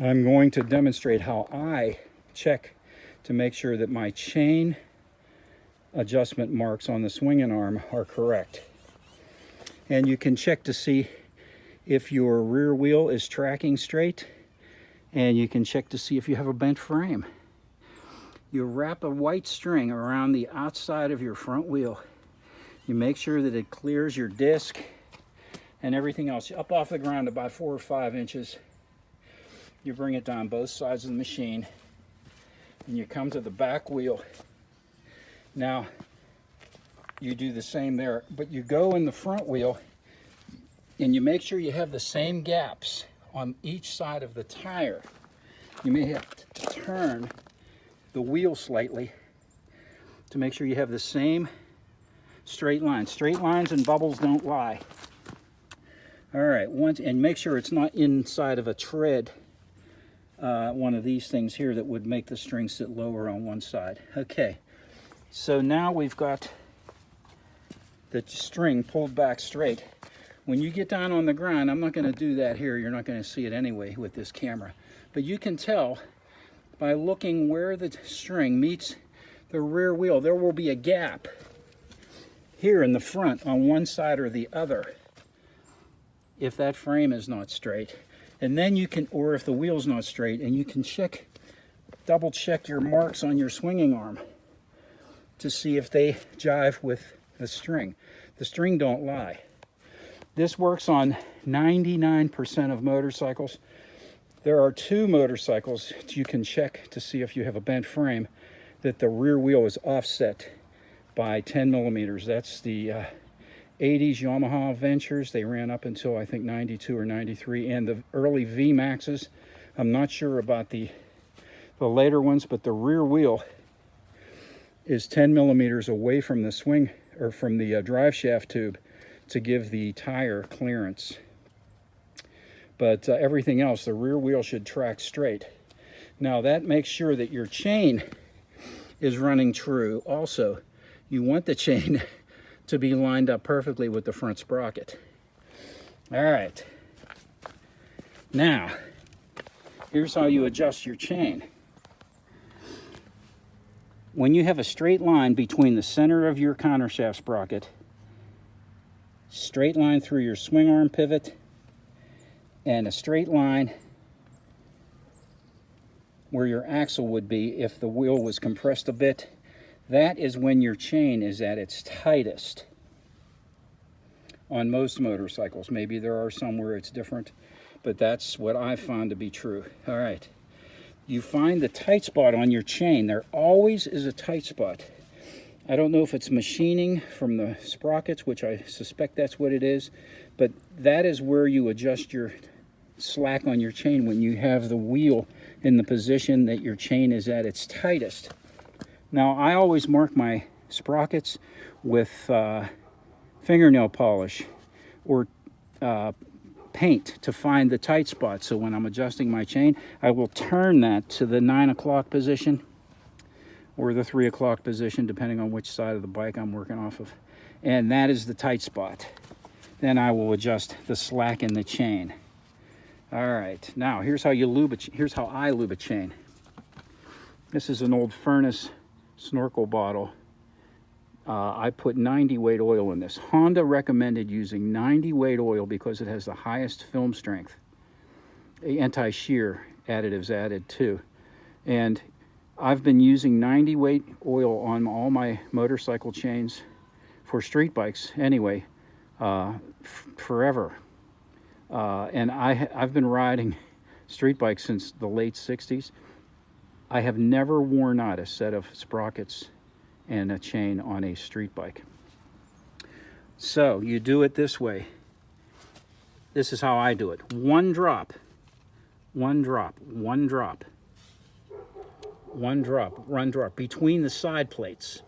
I'm going to demonstrate how I check to make sure that my chain adjustment marks on the swinging arm are correct. And you can check to see if your rear wheel is tracking straight, and you can check to see if you have a bent frame. You wrap a white string around the outside of your front wheel. You make sure that it clears your disc and everything else up off the ground about 4 or 5 inches. You bring it down both sides of the machine, and you come to the back wheel. Now, you do the same there, but you go in the front wheel and you make sure you have the same gaps on each side of the tire. You may have to turn the wheel slightly to make sure you have the same straight lines. Straight lines and bubbles don't lie. All right, and make sure it's not inside of a tread, one of these things here that would make the string sit lower on one side. Okay, so now we've got the string pulled back straight. When you get down on the ground, I'm not going to do that here, you're not going to see it anyway with this camera, but you can tell by looking where the string meets the rear wheel. There will be a gap here in the front on one side or the other if that frame is not straight. And then you can, or if the wheel's not straight, and you can check, double check your marks on your swinging arm to see if they jive with the string. The string don't lie. This works on 99% of motorcycles. There are 2 motorcycles you can check to see if you have a bent frame that the rear wheel is offset by 10 millimeters. That's the 80s Yamaha Ventures. They ran up until I think 92 or 93, and the early V Maxes. I'm not sure about the later ones, but the rear wheel is 10 millimeters away from the swing, or from the drive shaft tube, to give the tire clearance. But everything else, the rear wheel should track straight. Now that makes sure that your chain is running true. Also, you want the chain to be lined up perfectly with the front sprocket. All right. Now, here's how you adjust your chain. When you have a straight line between the center of your countershaft sprocket, straight line through your swing arm pivot, and a straight line where your axle would be if the wheel was compressed a bit, that is when your chain is at its tightest on most motorcycles. Maybe there are some where it's different, but that's what I've found to be true. All right. You find the tight spot on your chain. There always is a tight spot. I don't know if it's machining from the sprockets, which I suspect that's what it is, but that is where you adjust your slack on your chain, when you have the wheel in the position that your chain is at its tightest. Now, I always mark my sprockets with fingernail polish or paint to find the tight spot. So when I'm adjusting my chain, I will turn that to the 9 o'clock position or the 3 o'clock position, depending on which side of the bike I'm working off of. And that is the tight spot. Then I will adjust the slack in the chain. All right, now here's how you lube it. Here's how I lube a chain. This is an old Furnace snorkel bottle. I put 90 weight oil in this. Honda recommended using 90 weight oil because it has the highest film strength. Anti-shear additives added too. And I've been using 90 weight oil on all my motorcycle chains for street bikes anyway, forever. And I've been riding street bikes since the late 60s. I have never worn out a set of sprockets and a chain on a street bike. So you do it this way. This is how I do it. One drop, one drop, one drop, one drop, one drop between the side plates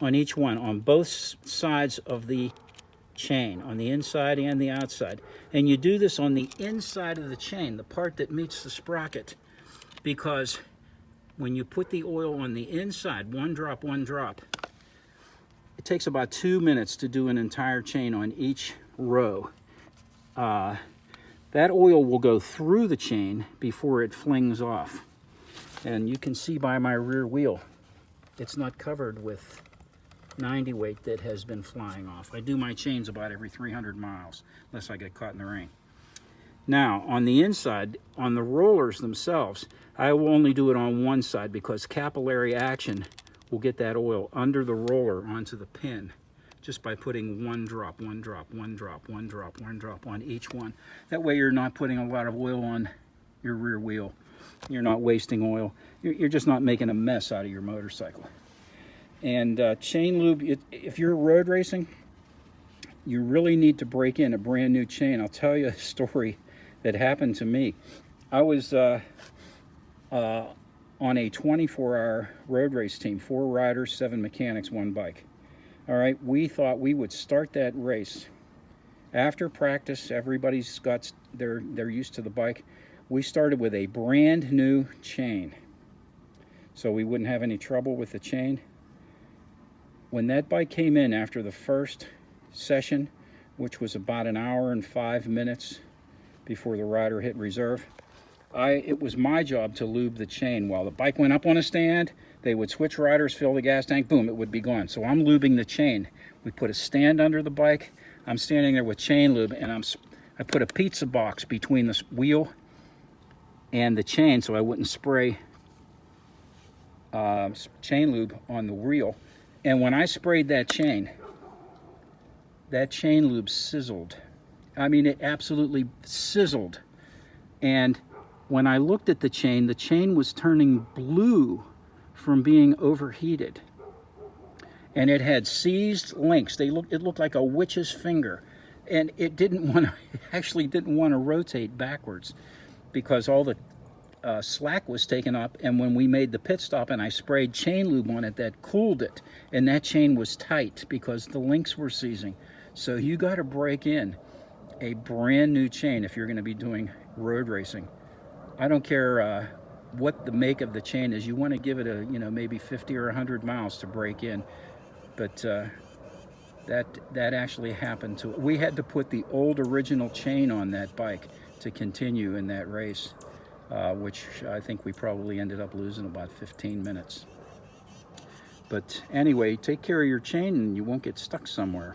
on each one, on both sides of the chain, on the inside and the outside. And you do this on the inside of the chain, the part that meets the sprocket, because when you put the oil on the inside, one drop, it takes about 2 minutes to do an entire chain on each row. that oil will go through the chain before it flings off. And you can see by my rear wheel, it's not covered with 90 weight that has been flying off. I do my chains about every 300 miles, unless I get caught in the rain. Now, on the inside, on the rollers themselves, I will only do it on one side because capillary action will get that oil under the roller onto the pin just by putting one drop, one drop, one drop, one drop, one drop on each one. That way you're not putting a lot of oil on your rear wheel. You're not wasting oil. You're just not making a mess out of your motorcycle. And chain lube, if you're road racing, you really need to break in a brand new chain. I'll tell you a story that happened to me. I was on a 24-hour road race team, 4 riders, 7 mechanics, 1 bike. All right, we thought we would start that race. After practice, everybody's got, they're used to the bike. We started with a brand new chain, so we wouldn't have any trouble with the chain. When that bike came in after the first session, which was about an hour and 5 minutes before the rider hit reserve, it was my job to lube the chain. While the bike went up on a stand, they would switch riders, fill the gas tank, boom, it would be gone. So I'm lubing the chain. We put a stand under the bike. I'm standing there with chain lube, and I put a pizza box between the wheel and the chain so I wouldn't spray chain lube on the wheel. And when I sprayed that chain lube sizzled. I mean, it absolutely sizzled. And when I looked at the chain was turning blue from being overheated. And it had seized links. It looked like a witch's finger. And it actually didn't want to rotate backwards because all the slack was taken up. And when we made the pit stop and I sprayed chain lube on it, that cooled it. And that chain was tight because the links were seizing. So you got to break in a brand new chain if you're going to be doing road racing. I don't care what the make of the chain is. You want to give it a, maybe 50 or 100 miles to break in. But that actually happened to it. We had to put the old original chain on that bike to continue in that race, which I think we probably ended up losing about 15 minutes. But anyway, take care of your chain and you won't get stuck somewhere.